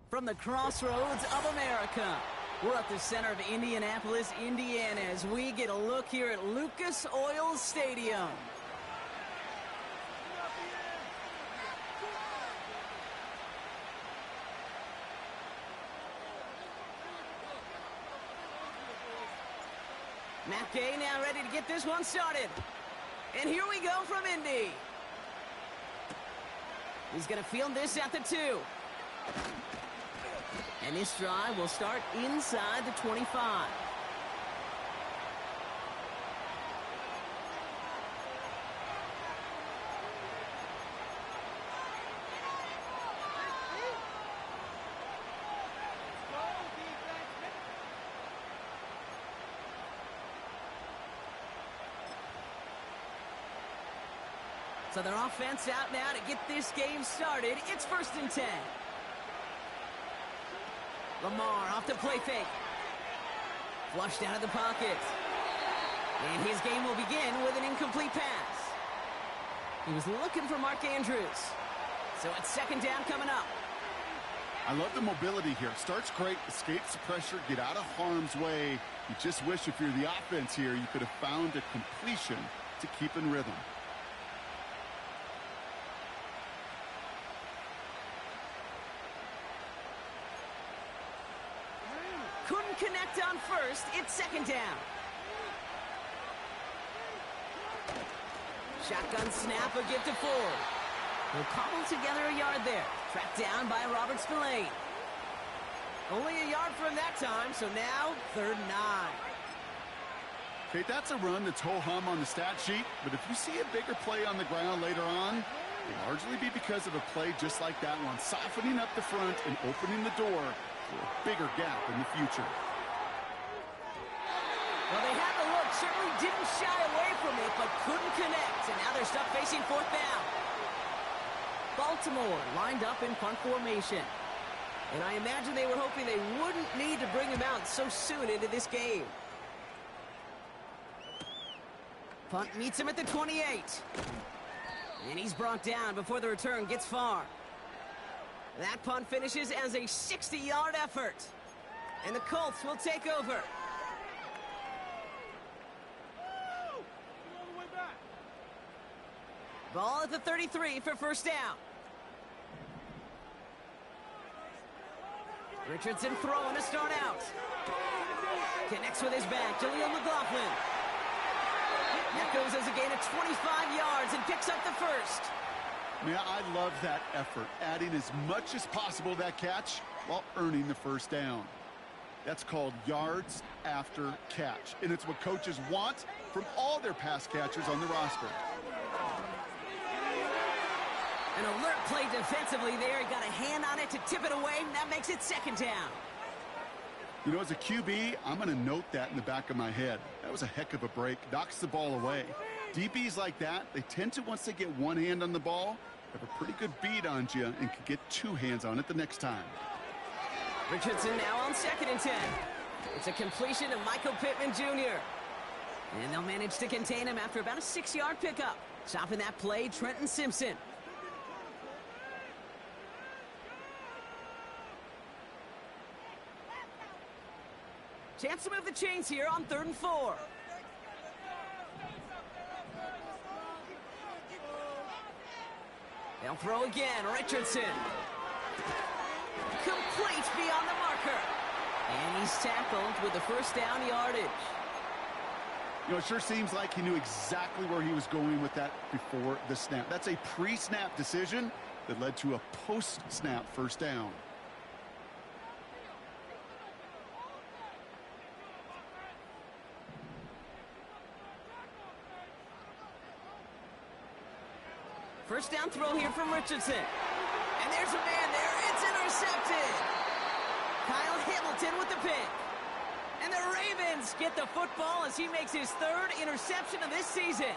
From the crossroads of America, we're at the center of Indianapolis, Indiana, as we get a look here at Lucas Oil Stadium. Matt Gay now ready to get this one started. And here we go from Indy. He's going to field this at the 2. And this drive will start inside the 25. So their offense out now to get this game started. It's 1st and 10. Lamar off the play fake. Flushed out of the pocket. And his game will begin with an incomplete pass. He was looking for Mark Andrews. So it's 2nd down coming up. I love the mobility here. Starts great, escapes the pressure, get out of harm's way. You just wish if you're the offense here, you could have found a completion to keep in rhythm. Couldn't connect on 1st. It's 2nd down. Shotgun snap, a give to Ford. He'll cobble together a yard there. Tracked down by Robert Spillane. Only a yard from that time, so now 3rd and 9. Okay, that's a run that's ho-hum on the stat sheet, but if you see a bigger play on the ground later on, it'll largely be because of a play just like that one, softening up the front and opening the door for a bigger gap in the future. Well, they had the look, certainly didn't shy away from it, but couldn't connect, and now they're stuck facing 4th down. Baltimore lined up in punt formation, and I imagine they were hoping they wouldn't need to bring him out so soon into this game. Punt meets him at the 28, and he's brought down before the return gets far. That punt finishes as a 60-yard effort. And the Colts will take over. Ball at the 33 for 1st down. Richardson throwing to start out. Connects with his back, Jaleel McLaughlin. That goes as a gain of 25 yards and picks up the 1st. Yeah, I love that effort, adding as much as possible to that catch while earning the 1st down. That's called yards after catch, and it's what coaches want from all their pass catchers on the roster. An alert play defensively there. He got a hand on it to tip it away, and that makes it 2nd down. You know, as a QB, I'm going to note that in the back of my head. That was a heck of a break. Knocks the ball away. DBs like that, they tend to, once they get one hand on the ball, have a pretty good beat on you and can get 2 hands on it the next time. Richardson now on 2nd and 10. It's a completion of Michael Pittman Jr. And they'll manage to contain him after about a 6-yard pickup. Stopping that play, Trenton Simpson. Chance to move the chains here on 3rd and 4. They'll throw again, Richardson. Complete beyond the marker. And he's tackled with the 1st down yardage. You know, it sure seems like he knew exactly where he was going with that before the snap. That's a pre-snap decision that led to a post-snap 1st down. First down throw here from Richardson. And there's a man there. It's intercepted. Kyle Hamilton with the pick. And the Ravens get the football as he makes his 3rd interception of this season.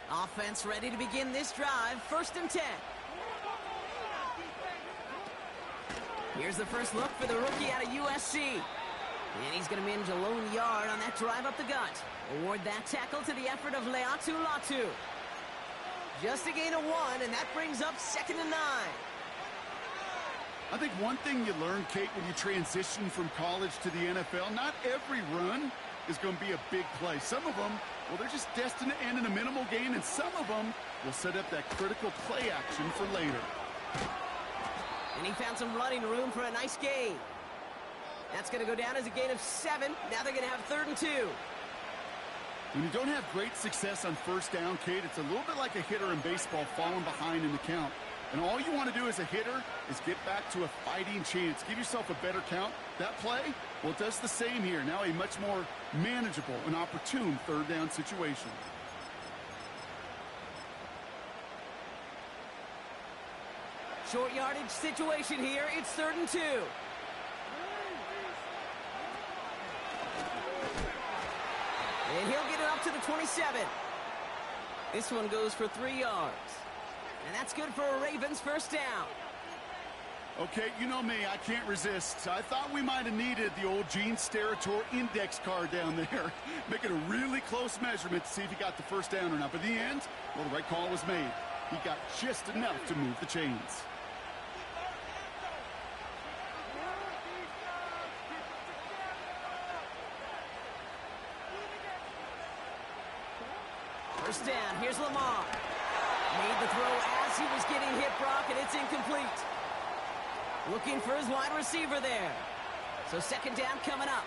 Offense ready to begin this drive. 1st and 10. Here's the first look for the rookie out of USC. And he's going to manage a lone yard on that drive up the gut. Award that tackle to the effort of Leatu Latu. Just a gain of 1, and that brings up 2nd and 9. I think one thing you learn, Kate, when you transition from college to the NFL, not every run is going to be a big play. Some of them, well, they're just destined to end in a minimal gain, and some of them will set up that critical play action for later. And he found some running room for a nice gain. That's going to go down as a gain of 7. Now they're going to have 3rd and 2. When you don't have great success on first down, Kate, it's a little bit like a hitter in baseball falling behind in the count. And all you want to do as a hitter is get back to a fighting chance. Give yourself a better count. That play, well, it does the same here. Now a much more manageable and opportune 3rd down situation. Short yardage situation here. It's 3rd and 2. And he'll get it up to the 27. This one goes for 3 yards. And that's good for a Ravens first down. Okay, you know me, I can't resist. I thought we might have needed the old Gene Steratore index card down there. Making a really close measurement to see if he got the first down or not. But in the end, well, the right call was made. He got just enough to move the chains. First down, here's Lamar. Made the throw as he was getting hit, Brock, and it's incomplete. Looking for his wide receiver there. So 2nd down coming up.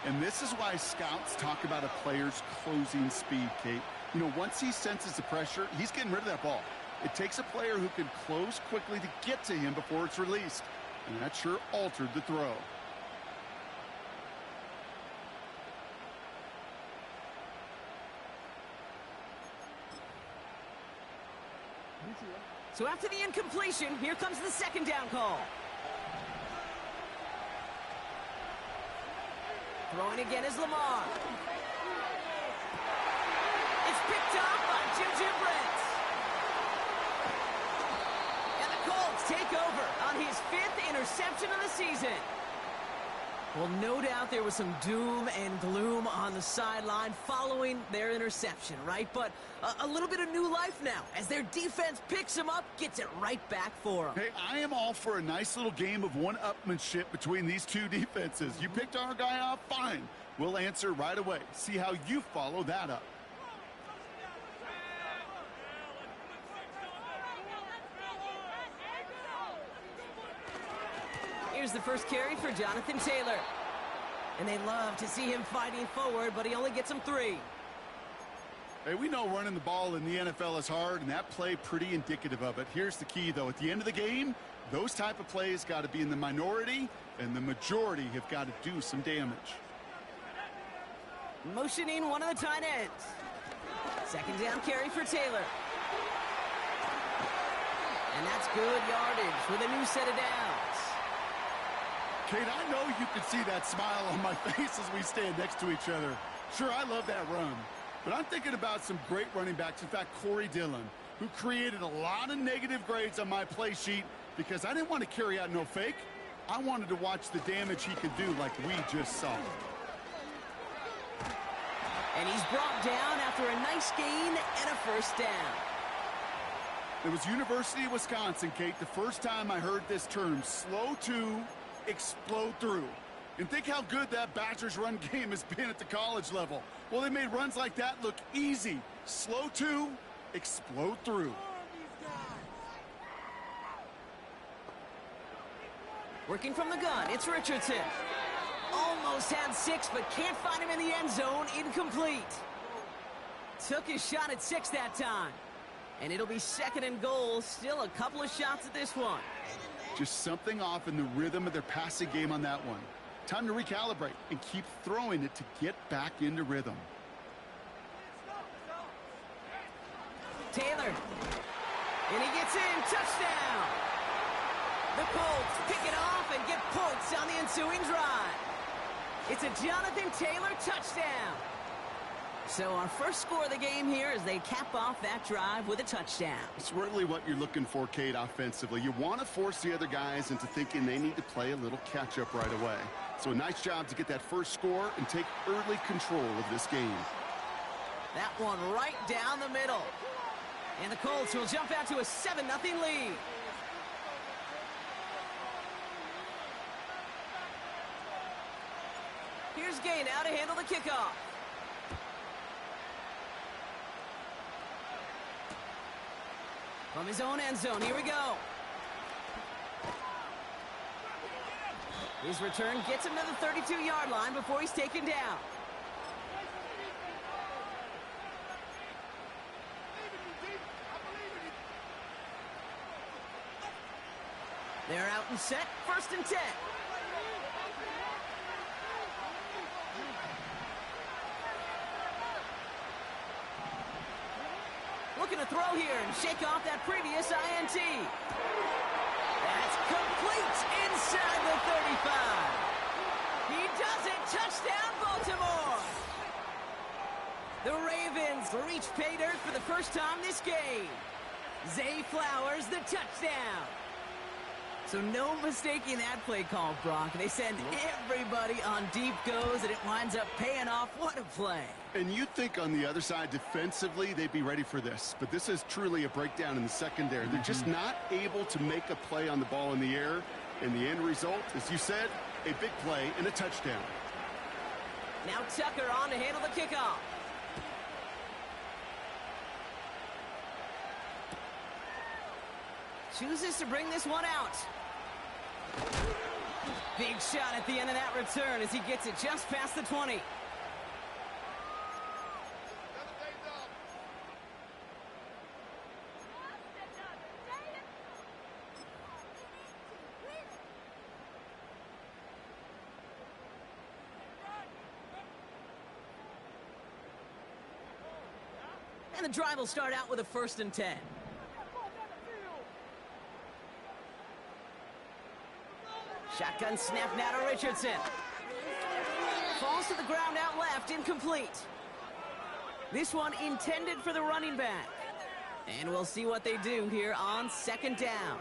And this is why scouts talk about a player's closing speed, Kate. You know, once he senses the pressure, he's getting rid of that ball. It takes a player who can close quickly to get to him before it's released. And that sure altered the throw. So after the incompletion, here comes the 2nd down call. Throwing again is Lamar. It's picked off by Jim Brents. And the Colts take over on his 5th interception of the season. Well, no doubt there was some doom and gloom on the sideline following their interception, right? But a little bit of new life now as their defense picks him up, gets it right back for him. Hey, I am all for a nice little game of one-upmanship between these two defenses. You picked our guy off, fine. We'll answer right away. See how you follow that up. Here's the first carry for Jonathan Taylor. And they love to see him fighting forward, but he only gets them 3. Hey, we know running the ball in the NFL is hard, and that play pretty indicative of it. Here's the key, though. At the end of the game, those type of plays got to be in the minority, and the majority have got to do some damage. Motioning one of the tight ends. 2nd down carry for Taylor. And that's good yardage with a new set of downs. Kate, I know you can see that smile on my face as we stand next to each other. Sure, I love that run. But I'm thinking about some great running backs. In fact, Corey Dillon, who created a lot of negative grades on my play sheet because I didn't want to carry out no fake. I wanted to watch the damage he could do like we just saw. And he's brought down after a nice gain and a first down. It was University of Wisconsin, Kate, the first time I heard this term, slow to explode through. And think how good that Badgers run game has been at the college level. Well, they made runs like that look easy. Slow to explode through. Working from the gun, it's Richardson. Almost had 6, but can't find him in the end zone. Incomplete. Took his shot at 6 that time. And it'll be 2nd and goal. Still a couple of shots at this one. Just something off in the rhythm of their passing game on that one. Time to recalibrate and keep throwing it to get back into rhythm. Taylor. And he gets in. Touchdown. The Colts pick it off and get points on the ensuing drive. It's a Jonathan Taylor touchdown. So our first score of the game here as they cap off that drive with a touchdown. It's really what you're looking for, Kate, offensively. You want to force the other guys into thinking they need to play a little catch-up right away. So a nice job to get that first score and take early control of this game. That one right down the middle. And the Colts will jump out to a 7-0 lead. Here's Gay now to handle the kickoff. From his own end zone, here we go. His return gets him to the 32-yard line before he's taken down. They're out and set, 1st and 10. Looking to throw here and shake off that previous INT. That's complete inside the 35. He does it. Touchdown, Baltimore. The Ravens reach pay dirt for the first time this game. Zay Flowers, the touchdown. So no mistaking that play call, Brock. They send everybody on deep goes, and it winds up paying off. What a play. And you'd think on the other side, defensively, they'd be ready for this. But this is truly a breakdown in the secondary. They're just not able to make a play on the ball in the air. And the end result, as you said, a big play and a touchdown. Now Tucker on to handle the kickoff. Chooses to bring this one out. Big shot at the end of that return as he gets it just past the 20. And the drive will start out with a 1st and 10. Shotgun snap now to Richardson. Falls to the ground out left, incomplete. This one intended for the running back. And we'll see what they do here on 2nd down.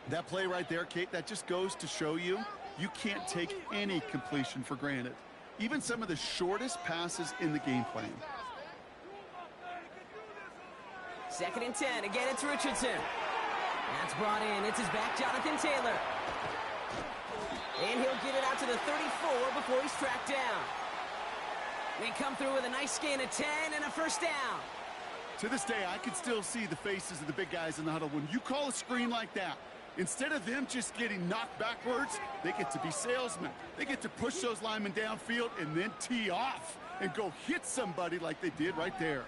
That play right there, Kate, that just goes to show you, you can't take any completion for granted. Even some of the shortest passes in the game plan. 2nd and 10. Again, it's Richardson. That's brought in. It's his back, Jonathan Taylor. And he'll get it out to the 34 before he's tracked down. They come through with a nice gain of 10 and a 1st down. To this day, I can still see the faces of the big guys in the huddle. When you call a screen like that, instead of them just getting knocked backwards, they get to be salesmen. They get to push those linemen downfield and then tee off and go hit somebody like they did right there.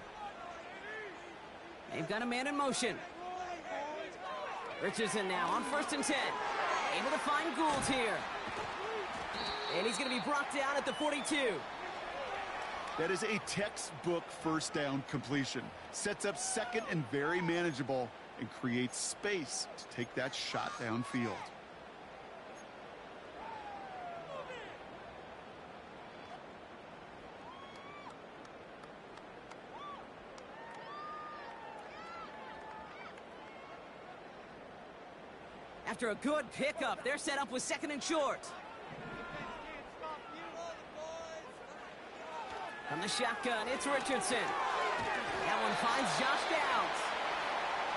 They've got a man in motion. Richardson now on 1st and 10. Able to find Gould here. And he's going to be brought down at the 42. That is a textbook 1st down completion. Sets up 2nd and very manageable and creates space to take that shot downfield. After a good pickup, they're set up with 2nd and short. From the shotgun, it's Richardson. That one finds Josh Downs.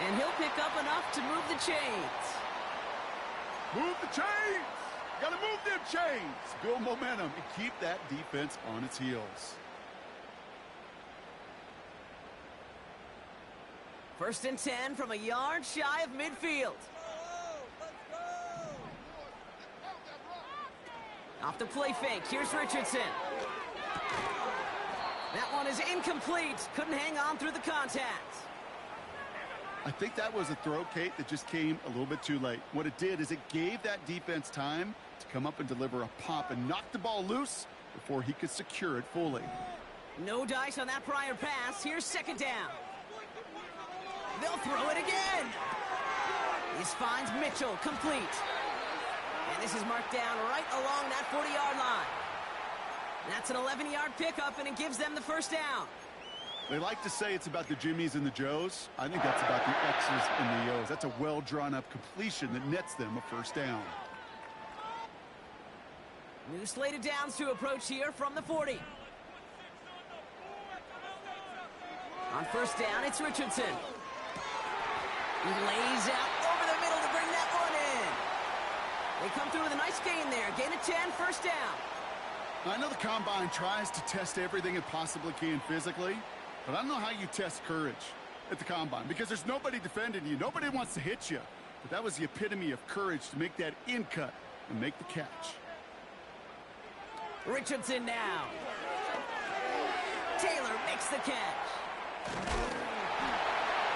And he'll pick up enough to move the chains. Move the chains! Gotta move them chains! Build momentum and keep that defense on its heels. 1st and 10 from a yard shy of midfield. Off the play fake, here's Richardson. That one is incomplete. Couldn't hang on through the contact. I think that was a throw, Kate, that just came a little bit too late. What it did is it gave that defense time to come up and deliver a pop and knock the ball loose before he could secure it fully. No dice on that prior pass. Here's 2nd down. They'll throw it again. This finds Mitchell, complete. And this is marked down right along that 40-yard line. That's an 11-yard pickup, and it gives them the first down. They like to say it's about the Jimmies and the Joes. I think that's about the X's and the O's. That's a well-drawn-up completion that nets them a first down. New slate of downs to approach here from the 40. On first down, it's Richardson. He lays out over the middle to bring that one in. They come through with a nice gain there. Gain of 10, first down. I know the Combine tries to test everything it possibly can physically, but I don't know how you test courage at the Combine because there's nobody defending you. Nobody wants to hit you. But that was the epitome of courage to make that in cut and make the catch. Richardson now. Taylor makes the catch.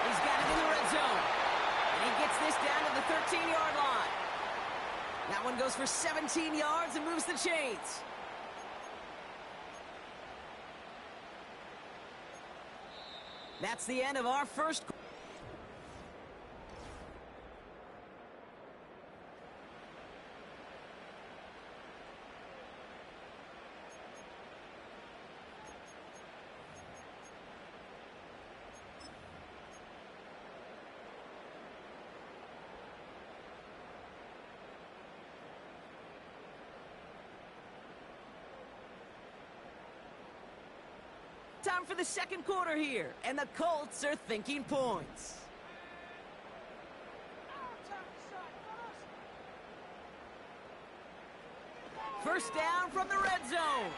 He's got it in the red zone. And he gets this down to the 13-yard line. That one goes for 17 yards and moves the chains. That's the end of our first quarter. Time for the second quarter here, and the Colts are thinking points. First down from the red zone.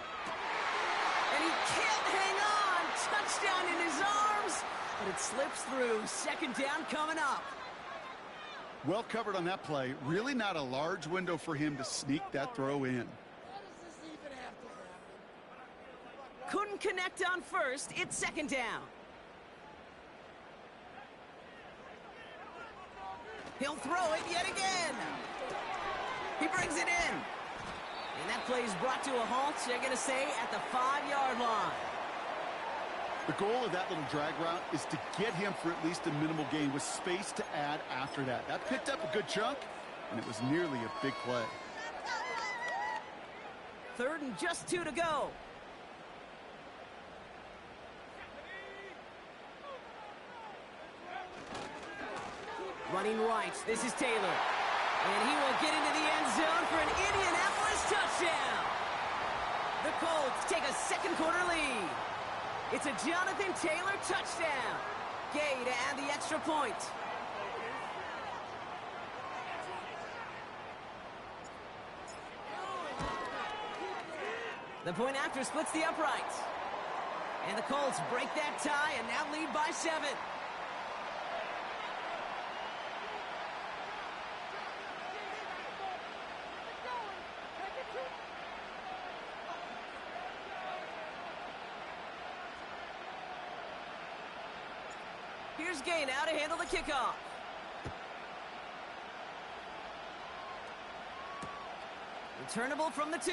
And he can't hang on. Touchdown in his arms, but it slips through. Second down coming up. Well covered on that play. Really not a large window for him to sneak that throw in. Couldn't connect on first. It's second down. He'll throw it yet again. He brings it in. And that play is brought to a halt, they're going to say, at the 5-yard line. The goal of that little drag route is to get him for at least a minimal gain with space to add after that. That picked up a good chunk, and it was nearly a big play. Third and just 2 to go. Running right, this is Taylor. And he will get into the end zone for an Indianapolis touchdown. The Colts take a second quarter lead. It's a Jonathan Taylor touchdown. Gay to add the extra point. The point after splits the uprights. And the Colts break that tie and now lead by 7. Here's Gay now to handle the kickoff. Returnable from the 2.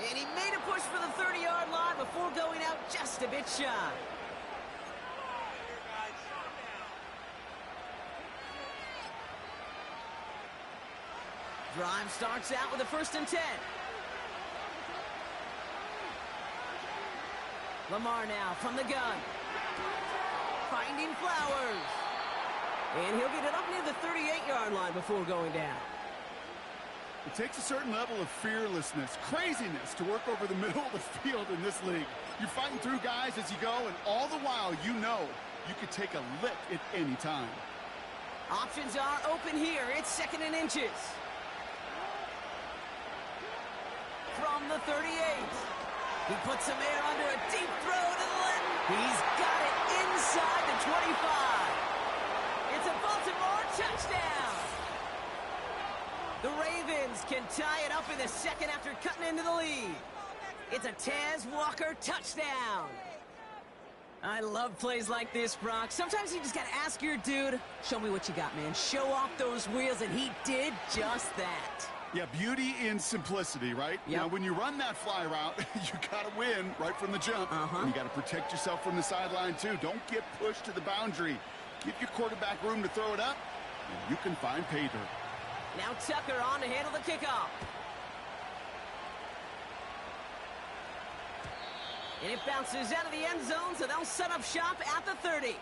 And he made a push for the 30-yard line before going out just a bit shy. Drive starts out with a 1st and 10. Lamar now from the gun. Finding Flowers. And he'll get it up near the 38-yard line before going down. It takes a certain level of fearlessness, craziness to work over the middle of the field in this league. You're fighting through guys as you go, and all the while you know you could take a lick at any time. Options are open here. It's 2nd and inches. From the 38. He puts some air under a deep throw to the left. He's got it inside the 25. It's a Baltimore touchdown. The Ravens can tie it up in the second after cutting into the lead. It's a Taz Walker touchdown. I love plays like this, Brock. Sometimes you just got to ask your dude, show me what you got, man. Show off those wheels, and he did just that. Yeah, beauty in simplicity, right? Yep. Now, when you run that fly route, you got to win right from the jump. And you got to protect yourself from the sideline, too. Don't get pushed to the boundary. Give your quarterback room to throw it up, and you can find pay dirt. Now Tucker on to handle the kickoff. And it bounces out of the end zone, so they'll set up shop at the 30.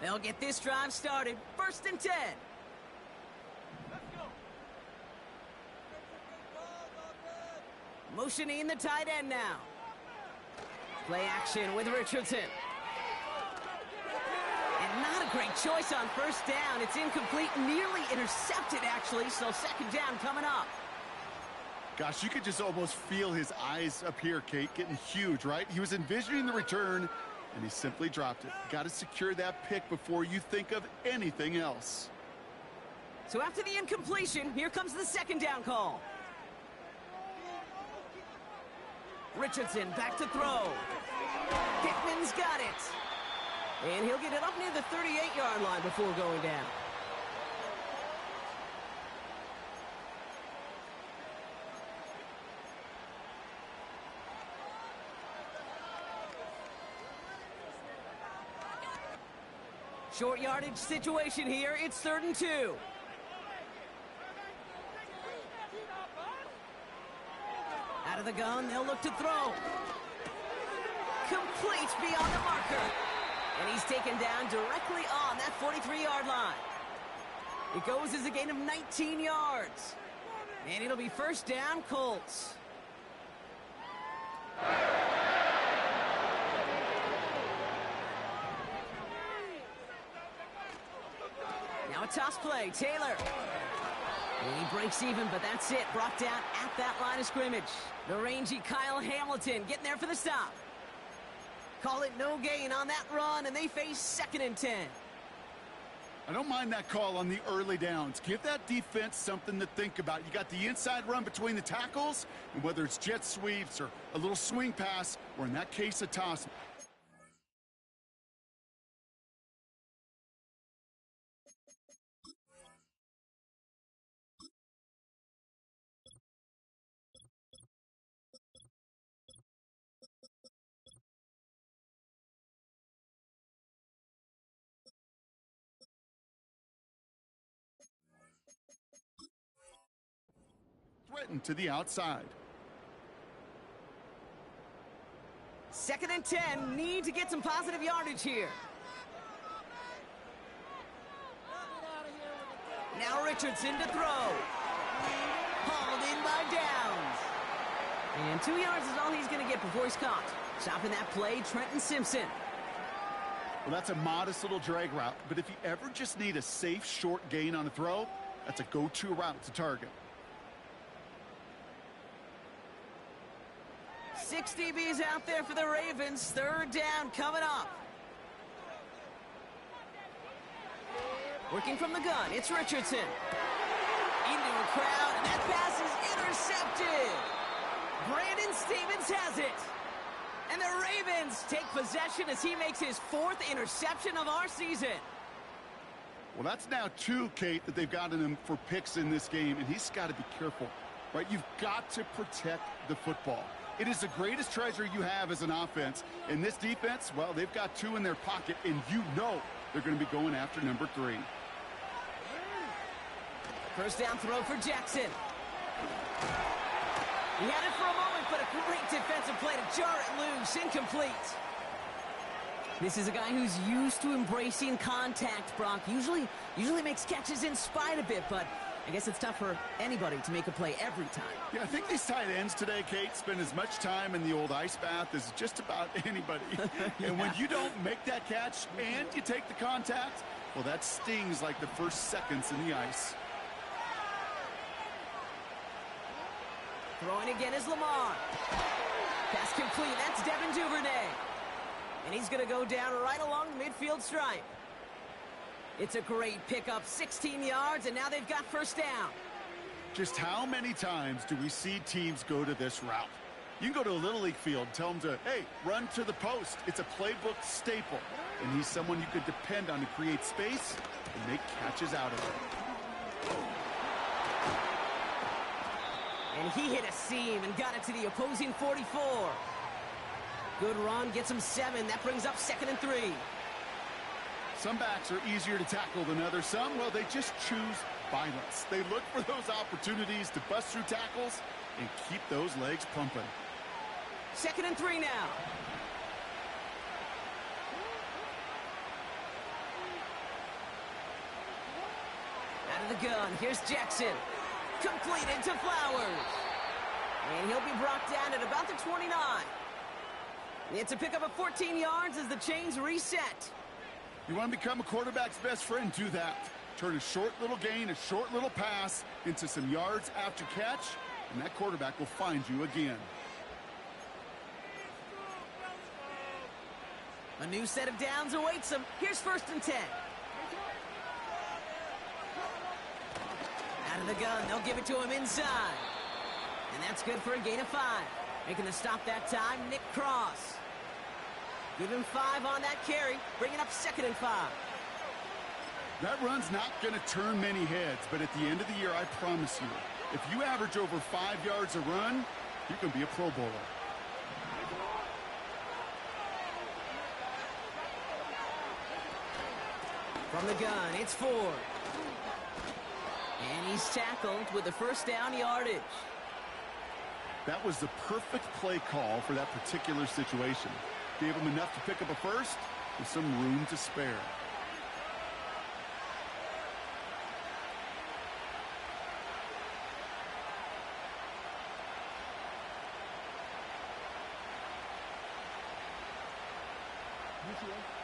They'll get this drive started. 1st and 10. Motioning the tight end now. Play action with Richardson. And not a great choice on 1st down. It's incomplete, nearly intercepted, actually, so 2nd down coming up. Gosh, you could just almost feel his eyes up here, Kate, getting huge, right? He was envisioning the return, and he simply dropped it. Got to secure that pick before you think of anything else. So after the incompletion, here comes the 2nd down call. Richardson back to throw. Pittman's got it. And he'll get it up near the 38-yard line before going down. Short yardage situation here. It's 3rd and 2. Out of the gun, they'll look to throw. Complete beyond the marker. And he's taken down directly on that 43-yard line. It goes as a gain of 19 yards. And it'll be 1st down, Colts. Now a toss play, Taylor. And he breaks even, but that's it. Brought down at that line of scrimmage. The rangy Kyle Hamilton getting there for the stop. Call it no gain on that run, and they face 2nd and 10. I don't mind that call on the early downs. Give that defense something to think about. You got the inside run between the tackles, and whether it's jet sweeps or a little swing pass, or in that case, a toss. Threatened to the outside. 2nd and 10. Need to get some positive yardage here. Now Richardson to throw. Hauled in by Downs. And 2 yards is all he's going to get before he's caught. Stopping that play, Trenton Simpson. Well, that's a modest little drag route, but if you ever just need a safe, short gain on a throw, that's a go-to route to target. 6 DBs out there for the Ravens. 3rd down coming up. Working from the gun, it's Richardson. Into a crowd, and that pass is intercepted. Brandon Stevens has it. And the Ravens take possession as he makes his 4th interception of our season. Well, that's now 2, Kate, that they've gotten him for picks in this game, and he's got to be careful, right? You've got to protect the football. It is the greatest treasure you have as an offense. And this defense, well, they've got 2 in their pocket, and you know they're going to be going after number 3. 1st down throw for Jackson. He had it for a moment, but a great defensive play to jar it loose. Incomplete. This is a guy who's used to embracing contact, Brock. Usually makes catches in spite of it, but I guess it's tough for anybody to make a play every time. Yeah, I think these tight ends today, Kate, spend as much time in the old ice bath as just about anybody. Yeah. And when you don't make that catch and you take the contact, well, that stings like the first seconds in the ice. Throwing again is Lamar. Pass complete. That's Devin Duvernay. And he's going to go down right along the midfield stripe. It's a great pickup, 16 yards, and now they've got 1st down. Just how many times do we see teams go to this route? You can go to a Little League field, tell them to, hey, run to the post. It's a playbook staple. And he's someone you could depend on to create space and make catches out of it. And he hit a seam and got it to the opposing 44. Good run, gets him 7. That brings up 2nd and 3. Some backs are easier to tackle than others. Some, well, they just choose violence. They look for those opportunities to bust through tackles and keep those legs pumping. 2nd and 3 now. Out of the gun, here's Jackson. Completed to Flowers. And he'll be brought down at about the 29. It's a pickup of 14 yards as the chains reset. You want to become a quarterback's best friend, do that. Turn a short little gain, a short little pass into some yards after catch, and that quarterback will find you again. A new set of downs awaits him. Here's 1st and 10. Out of the gun, they'll give it to him inside. And that's good for a gain of 5. Making the stop that time, Nick Cross. Give him 5 on that carry, bringing up 2nd and 5. That run's not going to turn many heads, but at the end of the year, I promise you, if you average over 5 yards a run, you can be a Pro Bowler. From the gun, it's Ford. And he's tackled with the 1st down yardage. That was the perfect play call for that particular situation. Gave him enough to pick up a 1st with some room to spare.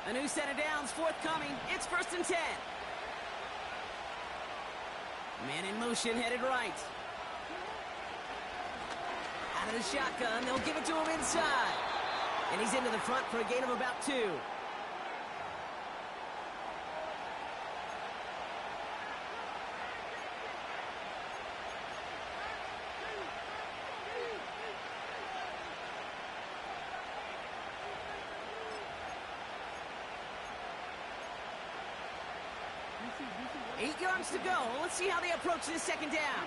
A new set of downs forthcoming. It's 1st and 10. Man in motion, headed right. Out of the shotgun, they'll give it to him inside. And he's into the front for a gain of about 2. Eight yards to go. Let's see how they approach this 2nd down.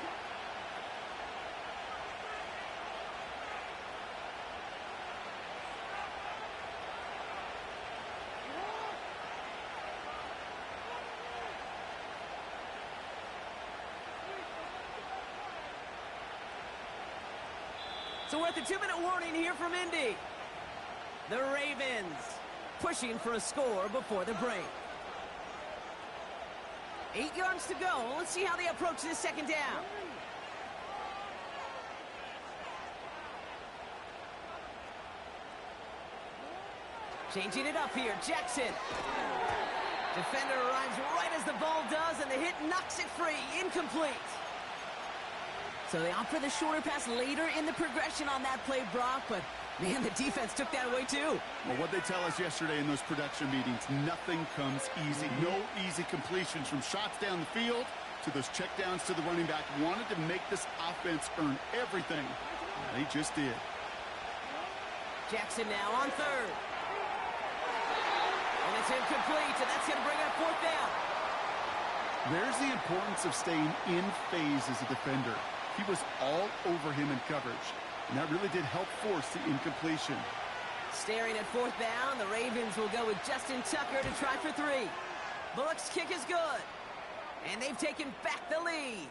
So we're at the 2-minute warning here from Indy. The Ravens pushing for a score before the break. 8 yards to go. Let's see how they approach this 2nd down. Changing it up here, Jackson. Defender arrives right as the ball does, and the hit knocks it free. Incomplete. So they opt for the shorter pass later in the progression on that play, Brock, but man, the defense took that away too. Well, what they tell us yesterday in those production meetings, nothing comes easy. No easy completions from shots down the field to those checkdowns to the running back. Wanted to make this offense earn everything. They just did. Jackson now on 3rd. And it's incomplete, and that's going to bring up 4th down. There's the importance of staying in phase as a defender. He was all over him in coverage, and that really did help force the incompletion. Staring at 4th down, the Ravens will go with Justin Tucker to try for 3. Bullock's kick is good, and they've taken back the lead.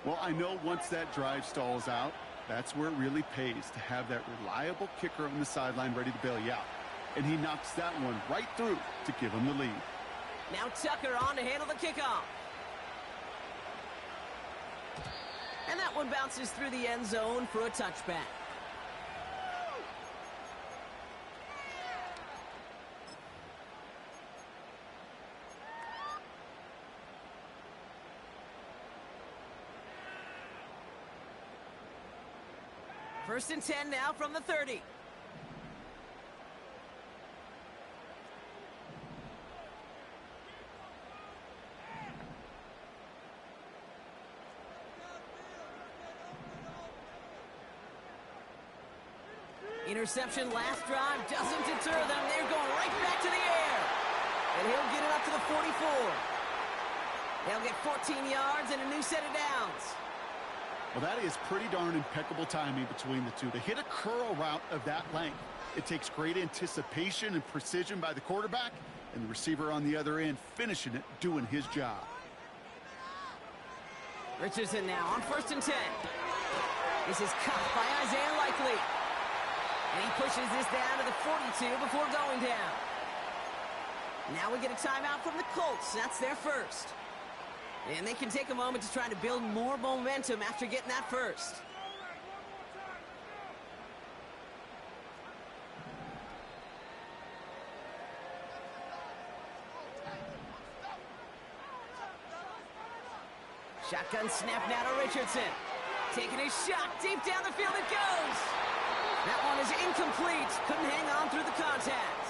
Well, I know once that drive stalls out, that's where it really pays to have that reliable kicker on the sideline ready to bail you out. And he knocks that one right through to give him the lead. Now Tucker on to handle the kickoff. And that one bounces through the end zone for a touchback. First and 10 now from the 30. Interception last drive doesn't deter them. They're going right back to the air. And he'll get it up to the 44. They'll get 14 yards and a new set of downs. Well, that is pretty darn impeccable timing between the two. To hit a curl route of that length, It takes great anticipation and precision by the quarterback, and the receiver on the other end finishing it, doing his job. Richardson now on 1st and 10. This is caught by Isaiah Likely. And he pushes this down to the 42 before going down. Now we get a timeout from the Colts. That's their first. And they can take a moment to try to build more momentum after getting that first. Shotgun snap now to Richardson. Taking a shot deep down the field it goes. That one is incomplete. Couldn't hang on through the contact.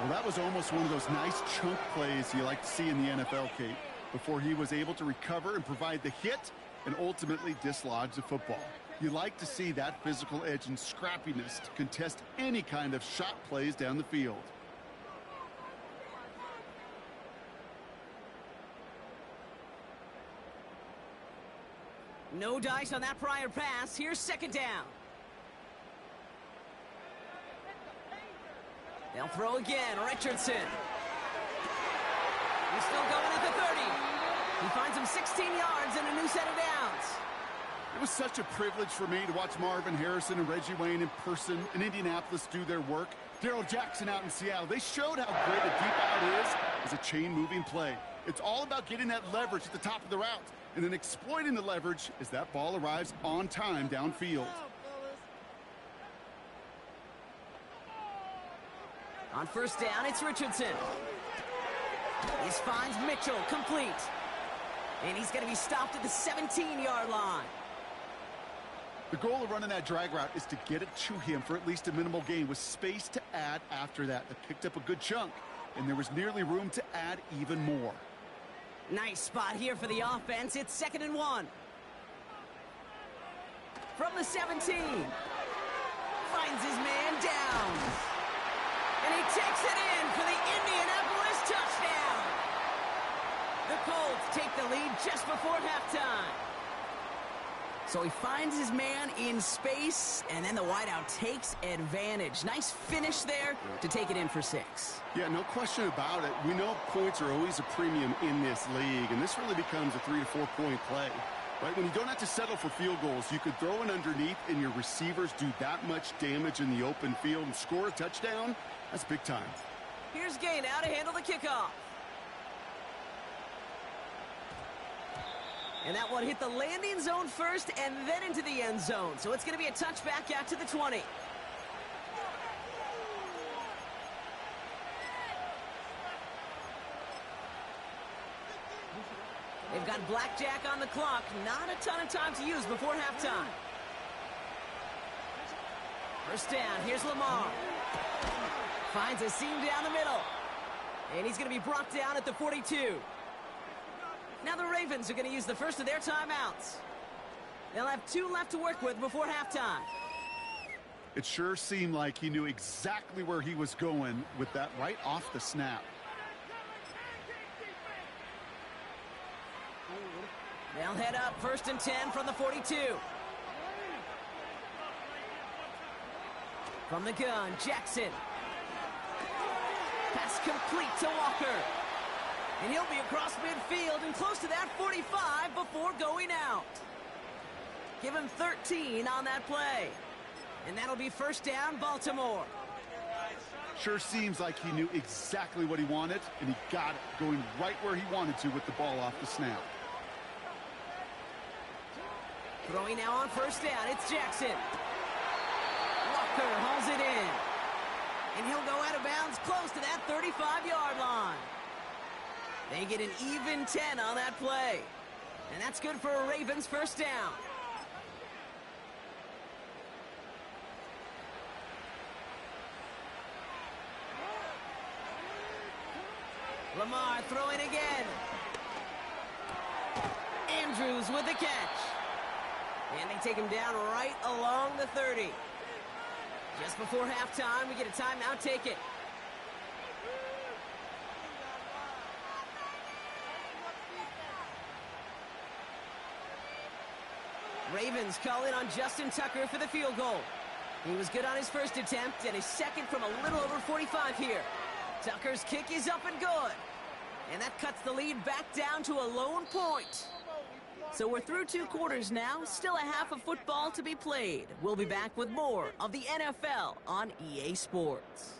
Well, that was almost one of those nice chunk plays you like to see in the NFL, Kate, before he was able to recover and provide the hit and ultimately dislodge the football. You like to see that physical edge and scrappiness to contest any kind of shot plays down the field. No dice on that prior pass. Here's 2nd down. They'll throw again. Richardson. He's still going at the 30. He finds him 16 yards and a new set of downs. It was such a privilege for me to watch Marvin Harrison and Reggie Wayne in person in Indianapolis do their work. Darrell Jackson out in Seattle. They showed how great a deep out is as a chain-moving play. It's all about getting that leverage at the top of the route and then exploiting the leverage as that ball arrives on time downfield. On 1st down, it's Richardson. This finds Mitchell complete. And he's going to be stopped at the 17-yard line. The goal of running that drag route is to get it to him for at least a minimal gain with space to add after that. They picked up a good chunk, and there was nearly room to add even more. Nice spot here for the offense. It's 2nd and 1. From the 17. Finds his man down. And he takes it in for the Indianapolis touchdown. The Colts take the lead just before halftime. So he finds his man in space, and then the wideout takes advantage. Nice finish there to take it in for 6. Yeah, no question about it. We know points are always a premium in this league, and this really becomes a 3 to 4 point play. Right? When you don't have to settle for field goals, you could throw it underneath and your receivers do that much damage in the open field and score a touchdown. That's big time. Here's Gay now to handle the kickoff. And that one hit the landing zone first and then into the end zone. So it's going to be a touchback out to the 20. They've got blackjack on the clock. Not a ton of time to use before halftime. 1st down. Here's Lamar. Finds a seam down the middle. And he's going to be brought down at the 42. Now the Ravens are going to use the first of their timeouts. They'll have 2 left to work with before halftime. It sure seemed like he knew exactly where he was going with that right off the snap. They'll head up 1st and 10 from the 42. From the gun, Jackson. Pass complete to Walker. And he'll be across midfield and close to that 45 before going out. Give him 13 on that play. And that'll be 1st down, Baltimore. Sure seems like he knew exactly what he wanted, and he got it, going right where he wanted to with the ball off the snap. Throwing now on 1st down, it's Jackson. Walker hauls it in. And he'll go out of bounds close to that 35-yard line. They get an even 10 on that play. And that's good for a Ravens 1st down. Lamar throwing again. Andrews with the catch. And they take him down right along the 30. Just before halftime, we get a timeout. Take it. Ravens call in on Justin Tucker for the field goal. He was good on his first attempt, and his second from a little over 45 here. Tucker's kick is up and good. And that cuts the lead back down to a lone point. So we're through 2 quarters now, still a half of football to be played. We'll be back with more of the NFL on EA Sports.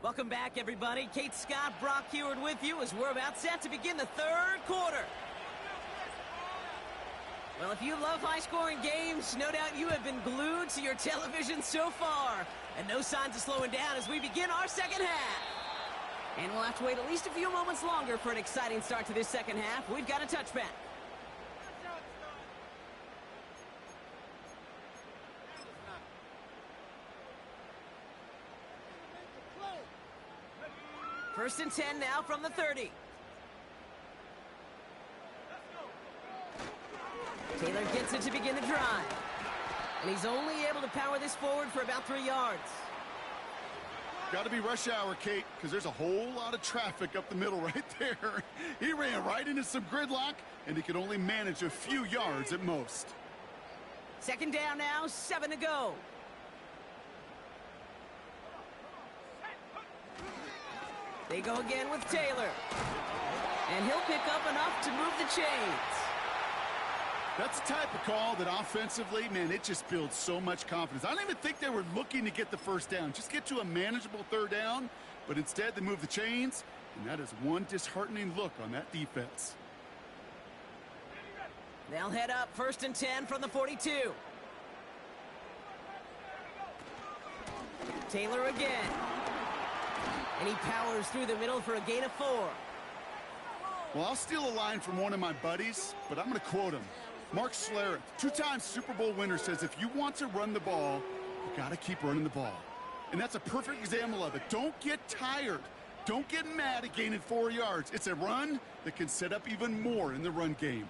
Welcome back, everybody. Kate Scott, Brock Heward with you as we're about set to begin the 3rd quarter. Well, if you love high-scoring games, no doubt you have been glued to your television so far. And no signs of slowing down as we begin our second half. And we'll have to wait at least a few moments longer for an exciting start to this second half. We've got a touchback. First and 10 now from the 30. Taylor gets it to begin the drive. And he's only able to power this forward for about 3 yards. Got to be rush hour, Kate, because there's a whole lot of traffic up the middle right there. He ran right into some gridlock, and he could only manage a few yards at most. Second down now, 7 to go. They go again with Taylor. And he'll pick up enough to move the chains. That's the type of call that offensively, man, it just builds so much confidence. I don't even think they were looking to get the first down. Just get to a manageable 3rd down. But instead, they move the chains. And that is one disheartening look on that defense. They'll head up first and 10 from the 42. Taylor again. And he powers through the middle for a gain of 4. Well, I'll steal a line from one of my buddies, but I'm going to quote him. Mark Schlereth, 2-time Super Bowl winner, says if you want to run the ball, you got to keep running the ball. And that's a perfect example of it. Don't get tired. Don't get mad at gaining 4 yards. It's a run that can set up even more in the run game.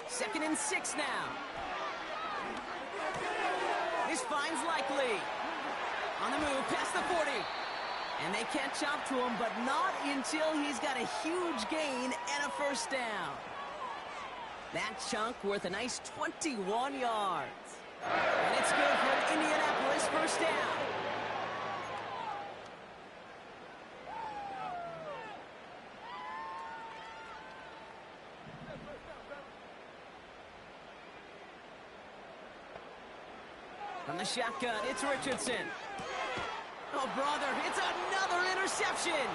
2nd and 6 now. This finds Likely. On the move, past the 40. And they catch up to him, but not until he's got a huge gain and a first down. That chunk worth a nice 21 yards. And it's good for an Indianapolis first down. From the shotgun, it's Richardson. Oh, brother, it's another interception.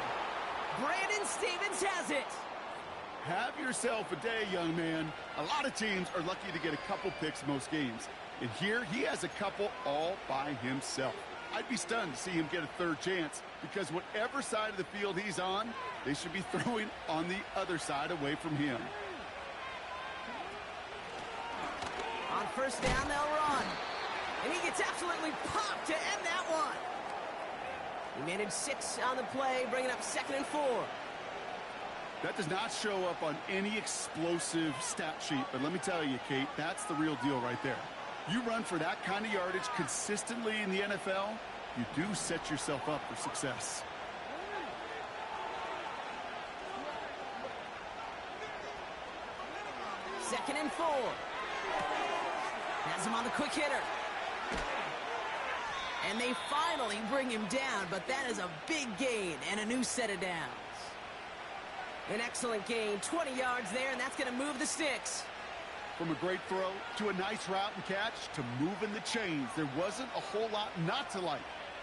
Brandon Stevens has it. Have yourself a day, young man. A lot of teams are lucky to get a couple picks most games. And here, he has a couple all by himself. I'd be stunned to see him get a 3rd chance because whatever side of the field he's on, they should be throwing on the other side away from him. On first down, they'll run. And he gets absolutely popped to end that one. He managed 6 on the play, bringing up 2nd and 4. That does not show up on any explosive stat sheet, but let me tell you, Kate, that's the real deal right there. You run for that kind of yardage consistently in the NFL, you do set yourself up for success. Second and 4. Has him on the quick hitter. And they finally bring him down, but that is a big gain and a new set of downs. An excellent gain, 20 yards there, and that's going to move the sticks. From a great throw to a nice route and catch to moving the chains, there wasn't a whole lot not to like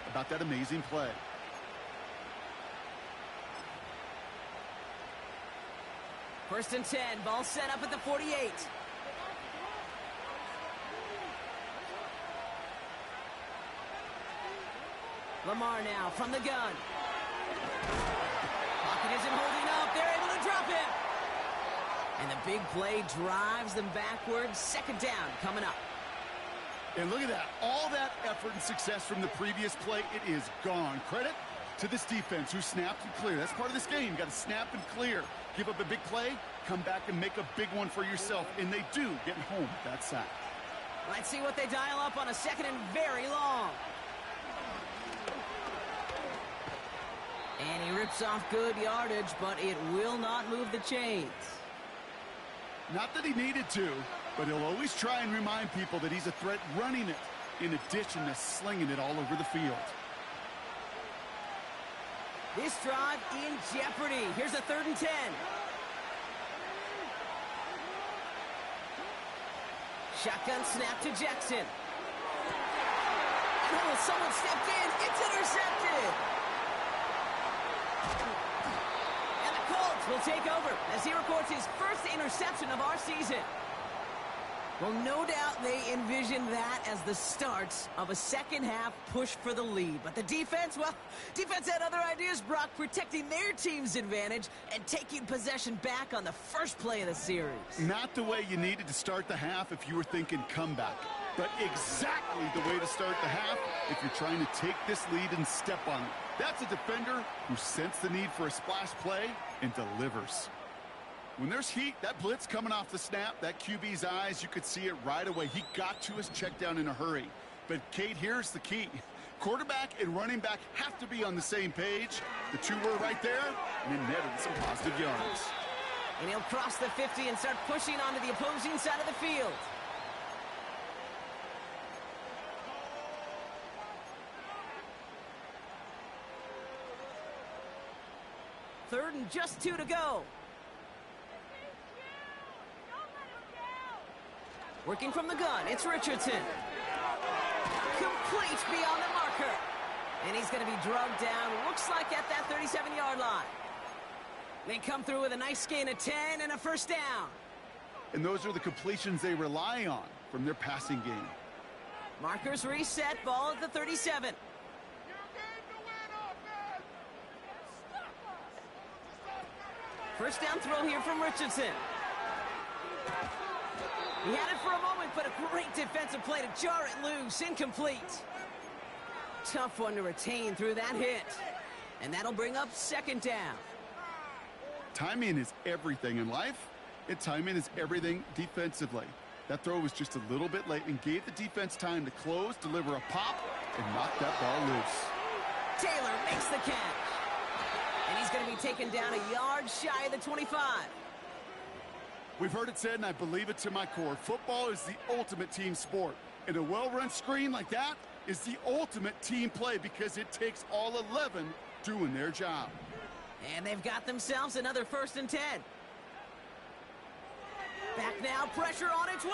about that amazing play. First and 10, ball set up at the 48. Lamar now from the gun. Pocket isn't holding up. They're able to drop him. And the big play drives them backwards. Second down coming up. And look at that. All that effort and success from the previous play, it is gone. Credit to this defense who snapped and cleared. That's part of this game. You got to snap and clear. Give up a big play, come back and make a big one for yourself. And they do get home with that sack. Let's see what they dial up on a second and very long. And he rips off good yardage, but it will not move the chains. Not that he needed to, but he'll always try and remind people that he's a threat running it, in addition to slinging it all over the field. This drive in jeopardy. Here's a 3rd and 10. Shotgun snap to Jackson. Oh, someone stepped in. It's intercepted. And the Colts will take over as he records his first interception of our season. Well, no doubt they envisioned that as the start of a second-half push for the lead. But the defense, well, defense had other ideas, Brock, protecting their team's advantage and taking possession back on the first play of the series. Not the way you needed to start the half if you were thinking comeback, but exactly the way to start the half if you're trying to take this lead and step on it. That's a defender who sensed the need for a splash play and delivers. When there's heat, that blitz coming off the snap, that QB's eyes, you could see it right away. He got to his check down in a hurry. But, Kate, here's the key. Quarterback and running back have to be on the same page. The two were right there, and it netted some positive yards. And he'll cross the 50 and start pushing onto the opposing side of the field. Third and just 2 to go. Working from the gun, it's Richardson. Complete beyond the marker. And he's going to be drugged down, looks like at that 37-yard line. They come through with a nice gain of 10 and a first down. And those are the completions they rely on from their passing game. Markers reset, ball at the 37. First down throw here from Richardson. He had it for a moment, but a great defensive play to jar it loose. Incomplete. Tough one to retain through that hit. And that'll bring up 2nd down. Timing is everything in life, and timing is everything defensively. That throw was just a little bit late and gave the defense time to close, deliver a pop, and knock that ball loose. Taylor makes the catch. And he's going to be taken down a yard shy of the 25. We've heard it said, and I believe it to my core, football is the ultimate team sport. And a well-run screen like that is the ultimate team play because it takes all 11 doing their job. And they've got themselves another 1st and 10. Back now, pressure on its way.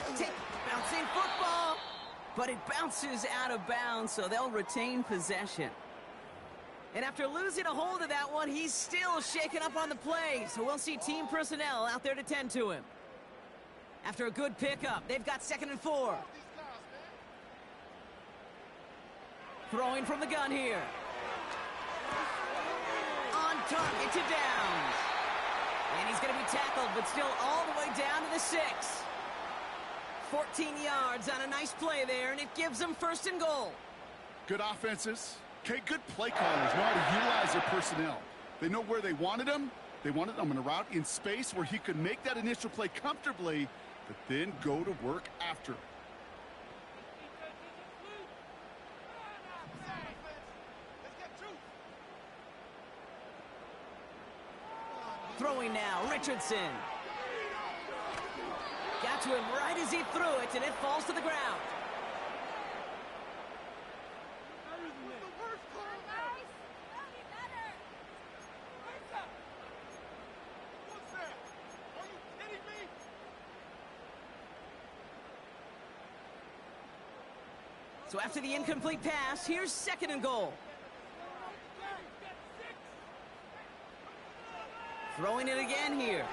Bouncing football. But it bounces out of bounds, so they'll retain possession. And after losing a hold of that one, he's still shaking up on the play. So we'll see team personnel out there to tend to him. After a good pickup, they've got 2nd and 4. Throwing from the gun here. On target to Downs. And he's going to be tackled, but still all the way down to the 6. 14 yards on a nice play there, and it gives them 1st and goal. Good offenses. Okay, good play callers know how to utilize their personnel. They know where they wanted him. They wanted him in a route in space where he could make that initial play comfortably, but then go to work after. Throwing now, Richardson. Got to him right as he threw it, and it falls to the ground. So after the incomplete pass, here's 2nd and goal. Throwing it again here.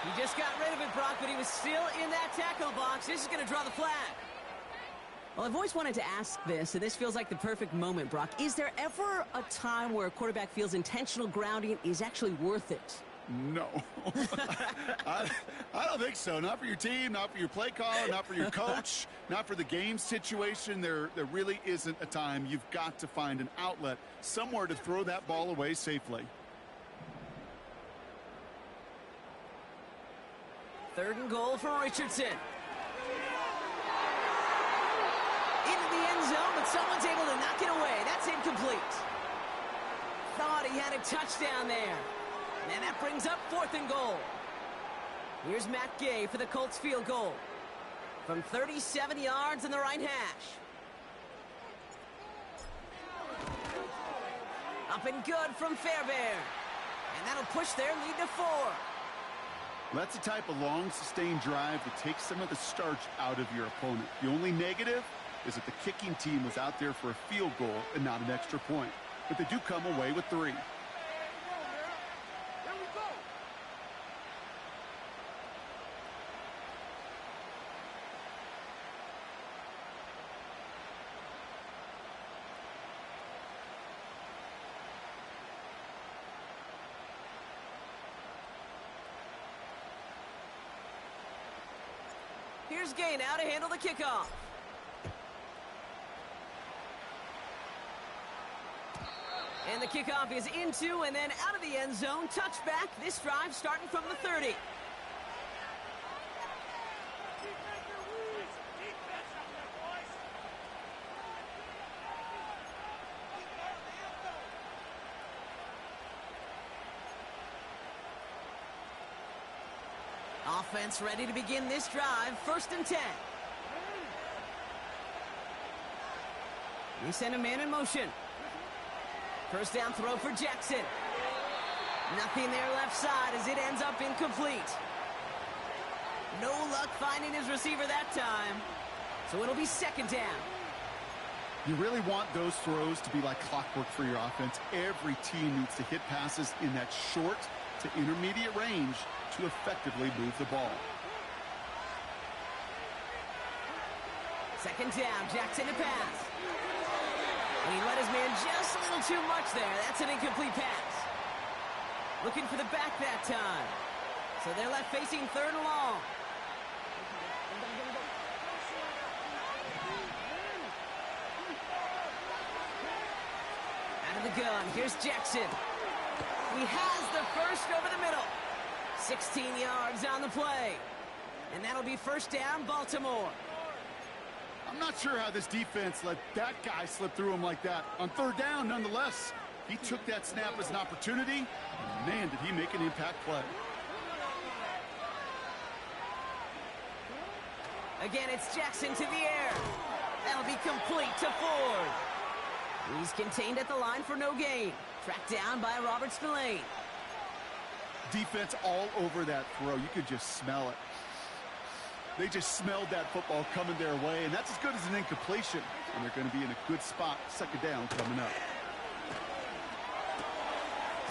He just got rid of it, Brock, but he was still in that tackle box. This is going to draw the flag. Well, I've always wanted to ask this, and this feels like the perfect moment, Brock. Is there ever a time where a quarterback feels intentional grounding is actually worth it? No. I don't think so. Not for your team, not for your play caller, not for your coach, not for the game situation. There really isn't a time. You've got to find an outlet, somewhere to throw that ball away safely. 3rd and goal for Richardson. Into the end zone with someone's able to knock it away. That's incomplete. Thought he had a touchdown there. And that brings up 4th and goal. Here's Matt Gay for the Colts field goal. From 37 yards in the right hash. Up and good from Fairbairn. And that'll push their lead to 4. That's the type of long, sustained drive that takes some of the starch out of your opponent. The only negative is that the kicking team was out there for a field goal and not an extra point. But they do come away with 3. Here's Gay now to handle the kickoff. And the kickoff is into and then out of the end zone. Touchback. This drive starting from the 30. Offense ready to begin this drive. 1st and 10. We send a man in motion. 1st down throw for Jackson. Nothing there left side as it ends up incomplete. No luck finding his receiver that time. So it'll be 2nd down. You really want those throws to be like clockwork for your offense. Every team needs to hit passes in that short to intermediate range to effectively move the ball. 2nd down, Jackson to pass. And he let his man just a little too much there. That's an incomplete pass. Looking for the back that time. So they're left facing 3rd and long. Out of the gun, here's Jackson. He has the 1st over the middle. 16 yards on the play. And that'll be 1st down, Baltimore. I'm not sure how this defense let that guy slip through him like that. On 3rd down, nonetheless, he took that snap as an opportunity. And man, did he make an impact play. Again, it's Jackson to the air. That'll be complete to Ford. He's contained at the line for no gain. Tracked down by Robert Spillane. Defense all over that throw. You could just smell it. They just smelled that football coming their way, and that's as good as an incompletion. And they're going to be in a good spot. 2nd down coming up.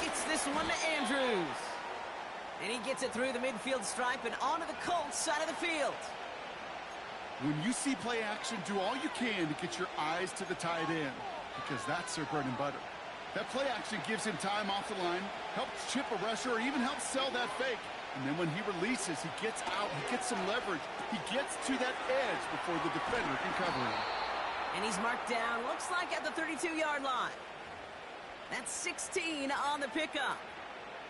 Gets this one to Andrews. And he gets it through the midfield stripe and onto the Colts side of the field. When you see play action, do all you can to get your eyes to the tight end, because that's their bread and butter. That play action gives him time off the line, helps chip a rusher, or even helps sell that fake. And then when he releases, he gets out, he gets some leverage. He gets to that edge before the defender can cover him. And he's marked down, looks like at the 32-yard line. That's 16 on the pickup.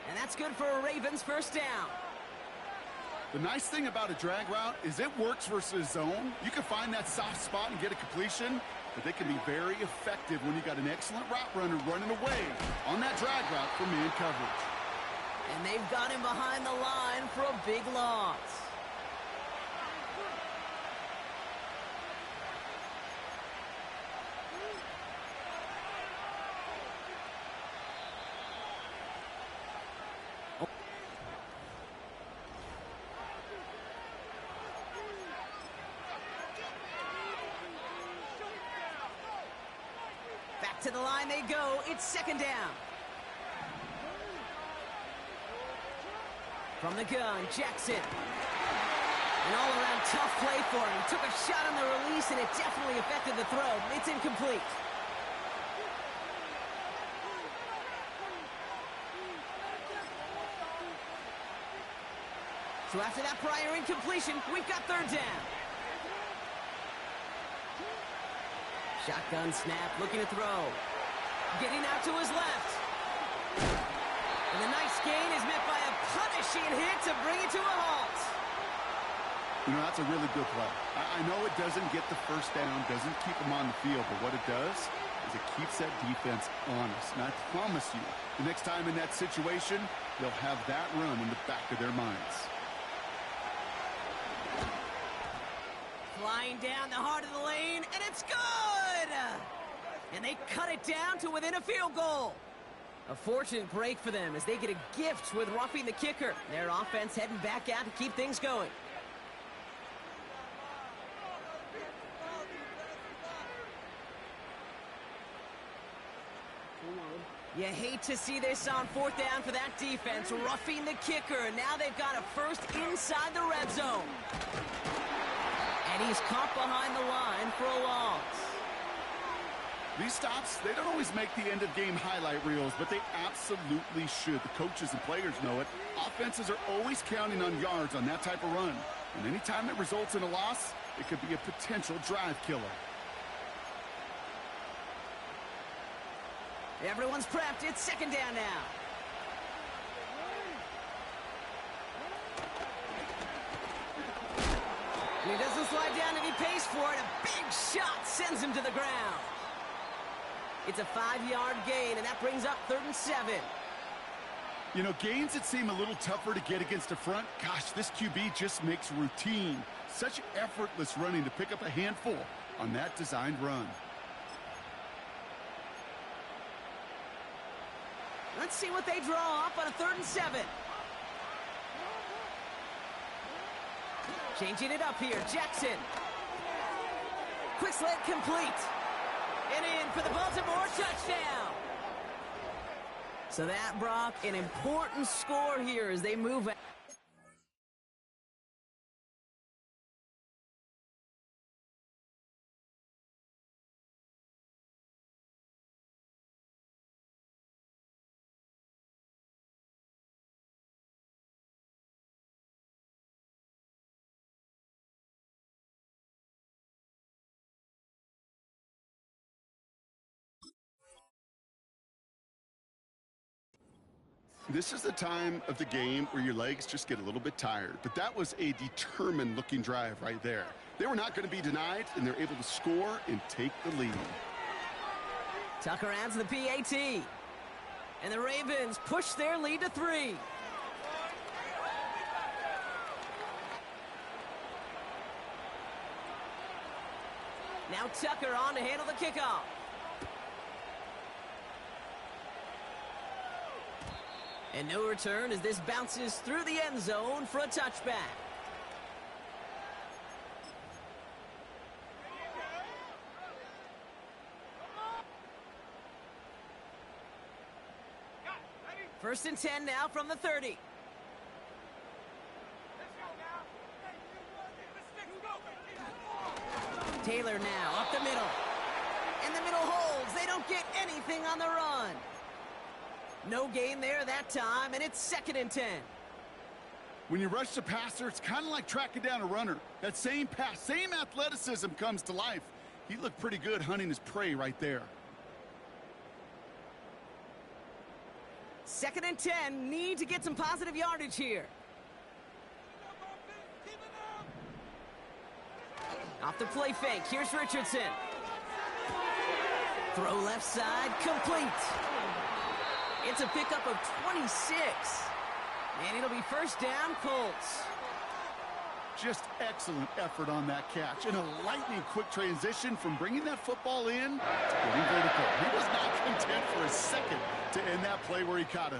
And that's good for a Ravens 1st down. The nice thing about a drag route is it works versus zone. You can find that soft spot and get a completion, but they can be very effective when you got an excellent route runner running away on that drag route for man coverage. And they've got him behind the line for a big loss. Back to the line they go. It's 2nd down. From the gun, Jackson. An all-around tough play for him. He took a shot on the release, and it definitely affected the throw. It's incomplete. So after that prior incompletion, we've got 3rd down. Shotgun snap, looking to throw. Getting out to his left. And the nice gain is met by a punishing hit to bring it to a halt. You know, that's a really good play. I know it doesn't get the first down, doesn't keep them on the field, but what it does is it keeps that defense honest. And I promise you, the next time in that situation, they'll have that run in the back of their minds. Flying down the heart of the lane, and it's good! And they cut it down to within a field goal. A fortunate break for them as they get a gift with roughing the kicker. Their offense heading back out to keep things going. You hate to see this on fourth down for that defense, roughing the kicker. Now they've got a first inside the red zone. And he's caught behind the line for a loss. These stops, they don't always make the end-of-game highlight reels, but they absolutely should. The coaches and players know it. Offenses are always counting on yards on that type of run. And anytime it results in a loss, it could be a potential drive killer. Everyone's prepped. It's second down now. And he doesn't slide down and he pays for it. A big shot sends him to the ground. It's a 5-yard gain, and that brings up 3rd and 7. You know, gains that seem a little tougher to get against the front, gosh, this QB just makes routine. Such effortless running to pick up a handful on that designed run. Let's see what they draw up on a 3rd and 7. Changing it up here, Jackson. Quick slant complete. And in for the Baltimore touchdown. So that, Brock, an important score here as they move out. This is the time of the game where your legs just get a little bit tired. But that was a determined-looking drive right there. They were not going to be denied, and they're able to score and take the lead. Tucker adds the PAT. And the Ravens push their lead to 3. Now Tucker on to handle the kickoff. And no return as this bounces through the end zone for a touchback. First and 10 now from the 30. Taylor now up the middle. And the middle holds. They don't get anything on the run. No gain there that time, and it's 2nd and 10. When you rush the passer, it's kind of like tracking down a runner. That same pass, same athleticism comes to life. He looked pretty good hunting his prey right there. 2nd and 10, need to get some positive yardage here. Off the play fake, here's Richardson. Throw left side, complete. It's a pickup of 26. And it'll be first down, Colts. Just excellent effort on that catch. And a lightning-quick transition from bringing that football in to getting vertical. He was not content for a second to end that play where he caught it.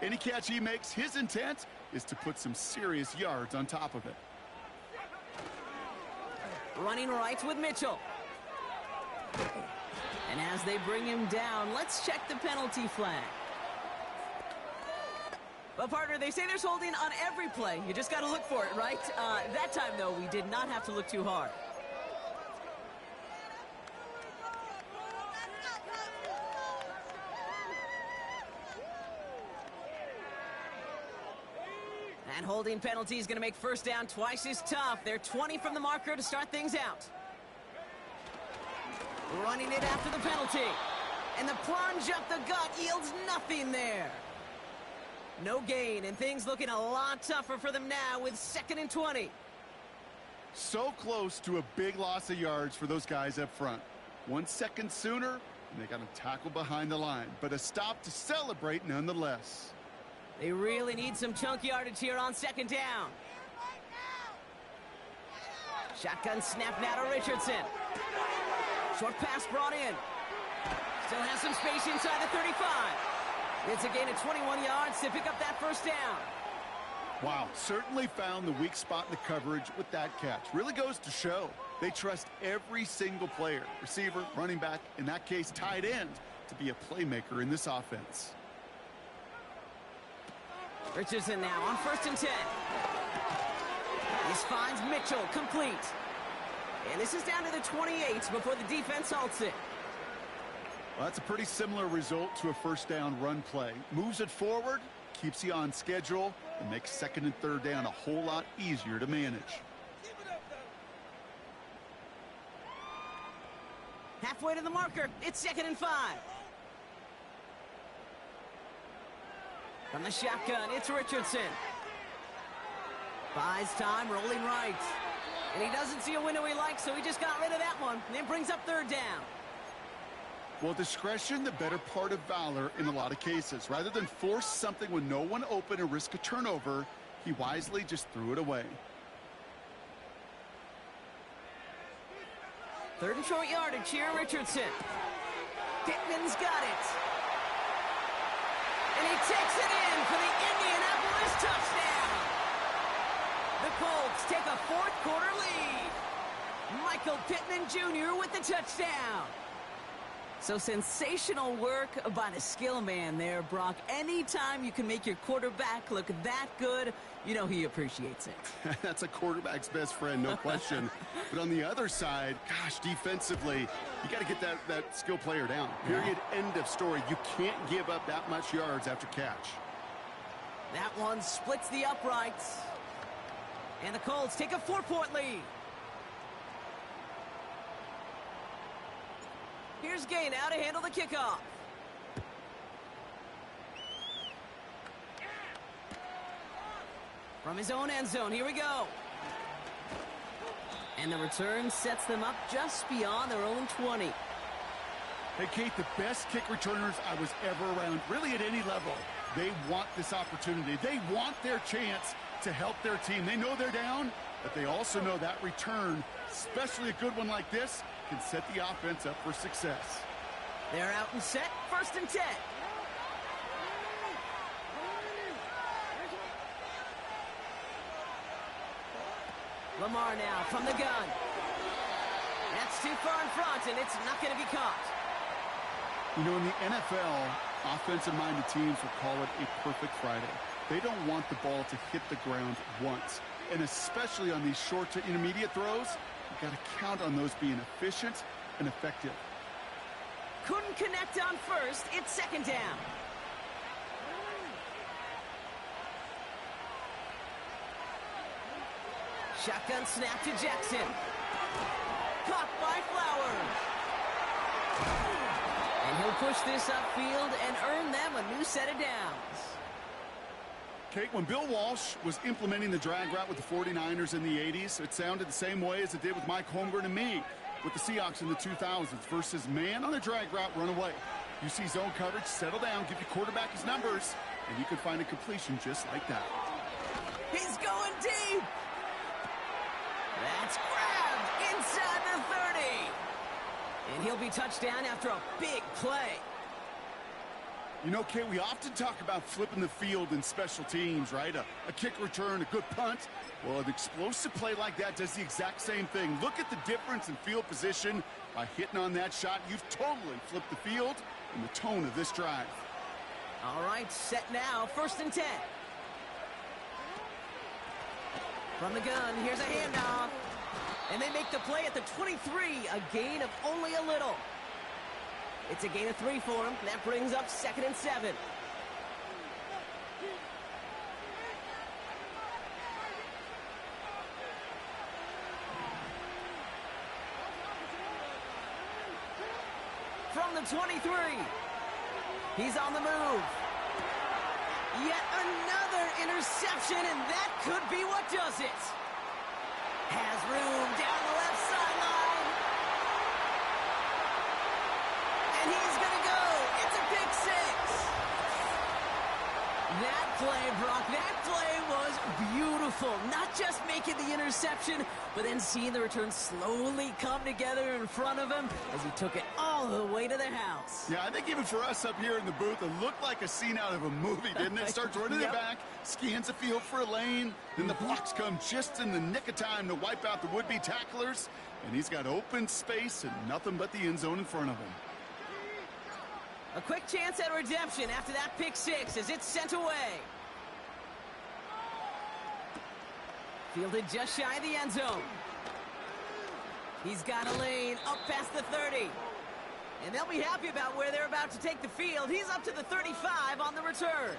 Any catch he makes, his intent is to put some serious yards on top of it. Running right with Mitchell. And as they bring him down, let's check the penalty flag. Well, partner, they say there's holding on every play. You just got to look for it, right? That time, though, we did not have to look too hard. And holding penalty is going to make first down twice as tough. They're 20 from the marker to start things out. Running it after the penalty. And the plunge up the gut yields nothing there. No gain, and things looking a lot tougher for them now with 2nd and 20. So close to a big loss of yards for those guys up front. 1 second sooner, and they got him tackled behind the line. But a stop to celebrate nonetheless. They really need some chunk yardage here on second down. Shotgun snap now to Richardson. Short pass brought in. Still has some space inside the 35. It's a gain of 21 yards to pick up that first down. Wow, certainly found the weak spot in the coverage with that catch. Really goes to show they trust every single player, receiver, running back, in that case tight end, to be a playmaker in this offense. Richardson now on 1st and 10. This finds Mitchell complete. And this is down to the 28 before the defense halts it. Well, that's a pretty similar result to a first down run play. Moves it forward, keeps you on schedule, and makes second and third down a whole lot easier to manage. Halfway to the marker, it's 2nd and 5. From the shotgun, it's Richardson. Buys time, rolling right. And he doesn't see a window he likes, so he just got rid of that one. And then brings up 3rd down. Well, discretion, the better part of valor in a lot of cases. Rather than force something with no one open and risk a turnover, he wisely just threw it away. 3rd and short yardage here, Richardson. Pittman's got it. And he takes it in for the Indianapolis touchdown. The Colts take a 4th quarter lead. Michael Pittman Jr. with the touchdown. So sensational work by the skill man there, Brock. Anytime you can make your quarterback look that good, you know he appreciates it. That's a quarterback's best friend, no question. But on the other side, gosh, defensively, you got to get that skill player down. Period, end of story. You can't give up that much yards after catch. That one splits the uprights. And the Colts take a 4-point lead. Here's Gay now to handle the kickoff. From his own end zone, here we go. And the return sets them up just beyond their own 20. Hey, Kate, the best kick returners I was ever around, really at any level, they want this opportunity. They want their chance to help their team. They know they're down, but they also know that return, especially a good one like this, can set the offense up for success. They're out and set, 1st and 10. Lamar now from the gun. That's too far in front, and it's not going to be caught. You know, in the NFL, offensive-minded teams will call it a perfect Friday. They don't want the ball to hit the ground once. And especially on these short to intermediate throws, you've got to count on those being efficient and effective. Couldn't connect on 1st. It's 2nd down. Shotgun snap to Jackson. Caught by Flowers. And he'll push this upfield and earn them a new set of downs. Kate, when Bill Walsh was implementing the drag route with the 49ers in the 80s, it sounded the same way as it did with Mike Holmgren and me with the Seahawks in the 2000s versus man on the drag route, run away. You see zone coverage, settle down, give your quarterback his numbers, and you can find a completion just like that. He's going deep. That's grabbed inside the 30. And he'll be touched down after a big play. You know, Kate, we often talk about flipping the field in special teams, right? A kick return, a good punt. Well, an explosive play like that does the exact same thing. Look at the difference in field position. By hitting on that shot, you've totally flipped the field and the tone of this drive. All right, set now, 1st and 10. From the gun, here's a handoff. And they make the play at the 23, a gain of only a little. It's a gain of 3 for him. That brings up 2nd and 7. From the 23. He's on the move. Yet another interception, and that could be what does it. Has room down the left sideline. And he's going to go. It's a pick six. That play, Brock, that play was beautiful. Not just making the interception, but then seeing the return slowly come together in front of him as he took it all the way to the house. Yeah, I think even for us up here in the booth, it looked like a scene out of a movie, didn't it? Starts running Yep. the back, scans the field for a lane, then the blocks come just in the nick of time to wipe out the would-be tacklers, and he's got open space and nothing but the end zone in front of him. A quick chance at redemption after that pick six as it's sent away. Fielded just shy of the end zone. He's got a lane up past the 30. And they'll be happy about where they're about to take the field. He's up to the 35 on the return.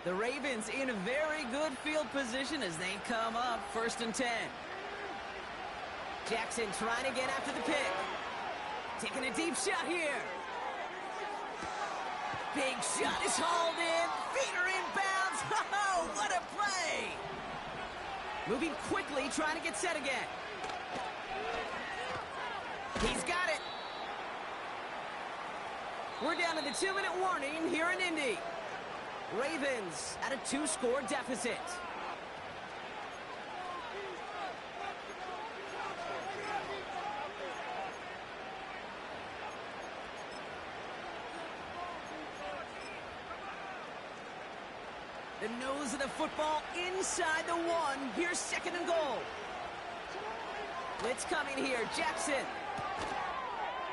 The Ravens in a very good field position as they come up 1st and 10. Jackson trying to get after the pick. Taking a deep shot here. Big shot is hauled in. Feet are inbounds. Oh, what a play. Moving quickly, trying to get set again. He's got it. We're down to the 2-minute warning here in Indy. Ravens at a 2-score deficit. The nose of the football inside the 1. Here's 2nd and goal. Blitz coming here. Jackson.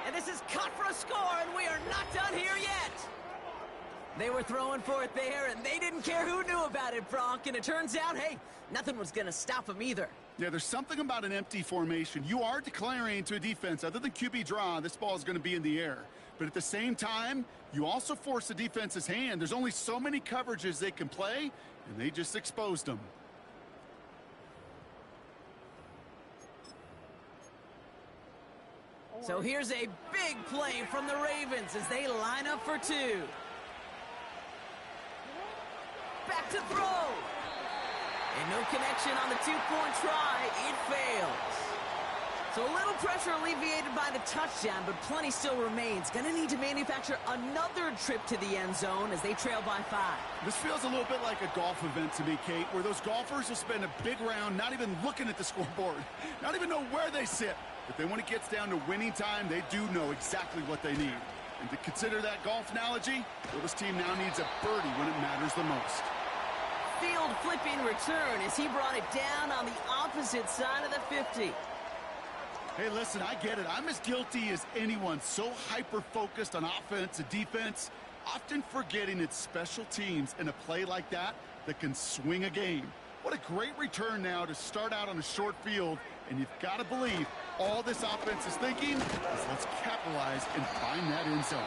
And this is cut for a score, and we are not done here yet. They were throwing for it there, and they didn't care who knew about it, Brock. And it turns out, hey, nothing was going to stop them either. Yeah, there's something about an empty formation. You are declaring to a defense, other than QB draw, this ball is going to be in the air. But at the same time, you also force the defense's hand. There's only so many coverages they can play, and they just exposed them. So here's a big play from the Ravens as they line up for 2. Back to throw. And no connection on the 2-point try. It fails. So a little pressure alleviated by the touchdown, but plenty still remains. Going to need to manufacture another trip to the end zone as they trail by 5. This feels a little bit like a golf event to me, Kate, where those golfers will spend a big round not even looking at the scoreboard, not even know where they sit. But then when it gets down to winning time, they do know exactly what they need. And to consider that golf analogy, well, this team now needs a birdie when it matters the most. Field flipping return as he brought it down on the opposite side of the 50. Hey, listen, I get it. I'm as guilty as anyone. So hyper-focused on offense and defense, often forgetting it's special teams in a play like that that can swing a game. What a great return now to start out on a short field, and you've got to believe all this offense is thinking is let's capitalize and find that end zone.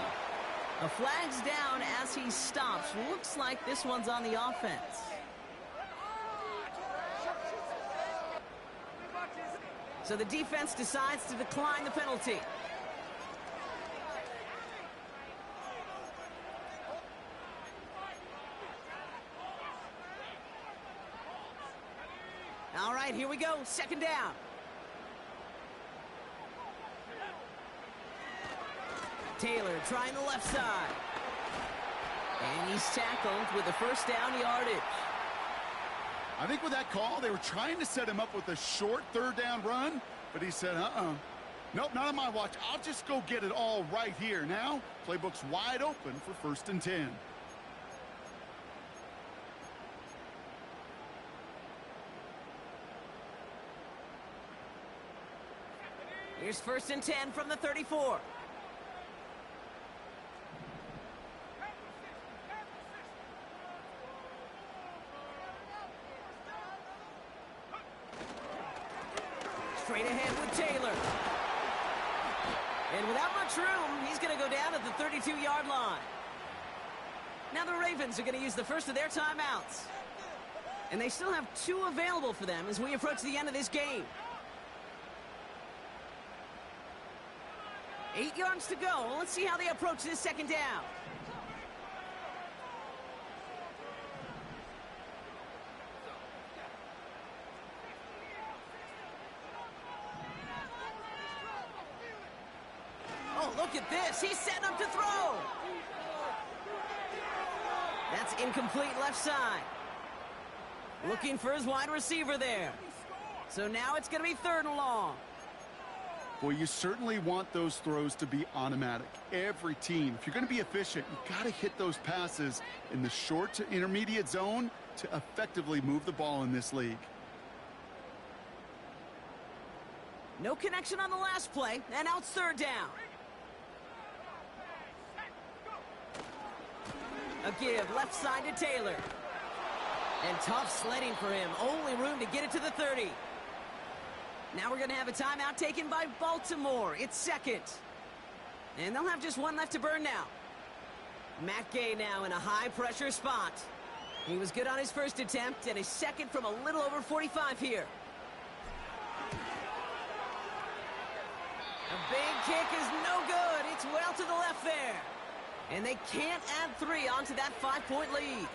A flag's down as he stops. Looks like this one's on the offense. So the defense decides to decline the penalty. All right, here we go. 2nd down. Taylor trying the left side. And he's tackled with the 1st down yardage. I think with that call, they were trying to set him up with a short 3rd down run, but he said, nope, not on my watch. I'll just go get it all right here. Now, playbook's wide open for 1st and 10. Here's 1st and 10 from the 34. Straight ahead with Taylor. And without much room, he's going to go down at the 32-yard line. Now the Ravens are going to use the first of their timeouts. And they still have 2 available for them as we approach the end of this game. 8 yards to go. Let's see how they approach this second down. Oh, look at this. He's setting up to throw. That's incomplete left side. Looking for his wide receiver there. So now it's going to be 3rd and long. Well, you certainly want those throws to be automatic. Every team, if you're going to be efficient, you've got to hit those passes in the short to intermediate zone to effectively move the ball in this league. No connection on the last play, and now it's 3rd down. A give left side to Taylor. And tough sledding for him. Only room to get it to the 30. Now we're going to have a timeout taken by Baltimore. It's 2nd. And they'll have just 1 left to burn now. Matt Gay now in a high-pressure spot. He was good on his first attempt, and his second from a little over 45 here. A big kick is no good. It's well to the left there. And they can't add 3 onto that 5-point lead.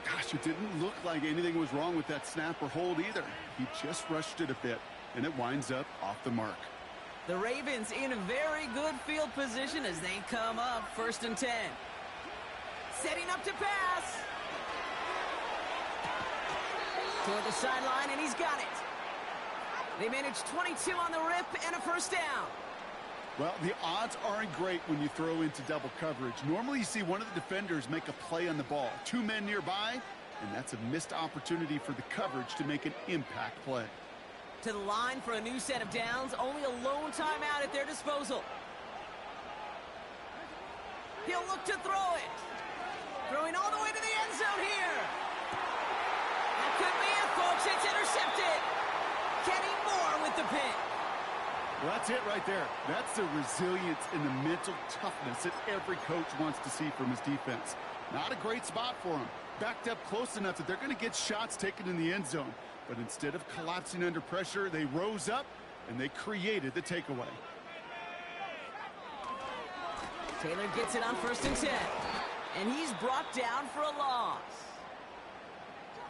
Gosh, it didn't look like anything was wrong with that snap or hold either. He just rushed it a bit, and it winds up off the mark. The Ravens in a very good field position as they come up 1st and 10. Setting up to pass. Toward the sideline, and he's got it. They managed 22 on the rip and a 1st down. Well, the odds aren't great when you throw into double coverage. Normally you see one of the defenders make a play on the ball. 2 men nearby, and that's a missed opportunity for the coverage to make an impact play. To the line for a new set of downs. Only a lone timeout at their disposal. He'll look to throw it. Throwing all the way to the end zone here. That could be it, folks. It's intercepted. Kenny Moore with the pick. Well, that's it right there. That's the resilience and the mental toughness that every coach wants to see from his defense. Not a great spot for him. Backed up close enough that they're going to get shots taken in the end zone. But instead of collapsing under pressure, they rose up and they created the takeaway. Taylor gets it on 1st and 10. And he's brought down for a loss.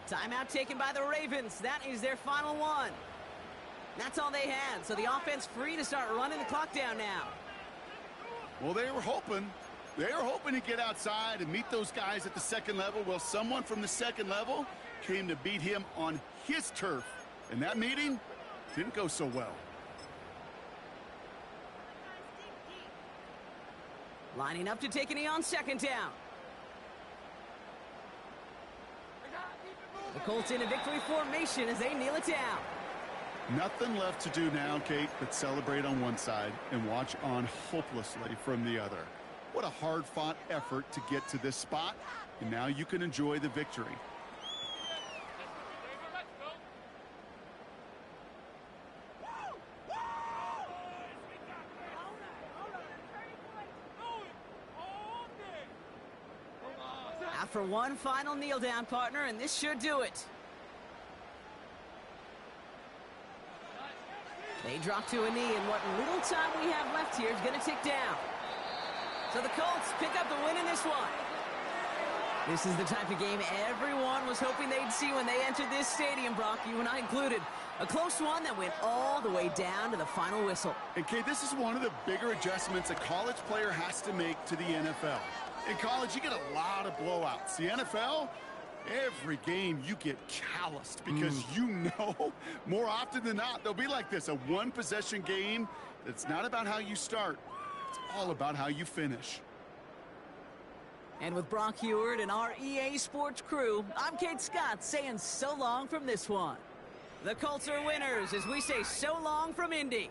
Timeout taken by the Ravens. That is their final one. That's all they had, so the offense free to start running the clock down now. Well, they were hoping to get outside and meet those guys at the 2nd level. Well, someone from the 2nd level came to beat him on his turf. And that meeting didn't go so well. Lining up to take a knee on 2nd down. The Colts in a victory formation as they kneel it down. Nothing left to do now, Kate, but celebrate on one side and watch on hopelessly from the other. What a hard-fought effort to get to this spot, and now you can enjoy the victory. After one final kneel down, partner, and this should do it. They drop to a knee, and what little time we have left here is going to tick down. So the Colts pick up the win in this one. This is the type of game everyone was hoping they'd see when they entered this stadium, Brock, you and I included. A close one that went all the way down to the final whistle. And, Kate, this is one of the bigger adjustments a college player has to make to the NFL. In college, you get a lot of blowouts. The NFL, every game you get calloused because you know more often than not they'll be like this, a one-possession game. It's not about how you start. It's all about how you finish. And with Brock Heward and our EA Sports crew, I'm Kate Scott saying so long from this one. The Colts are winners as we say so long from Indy.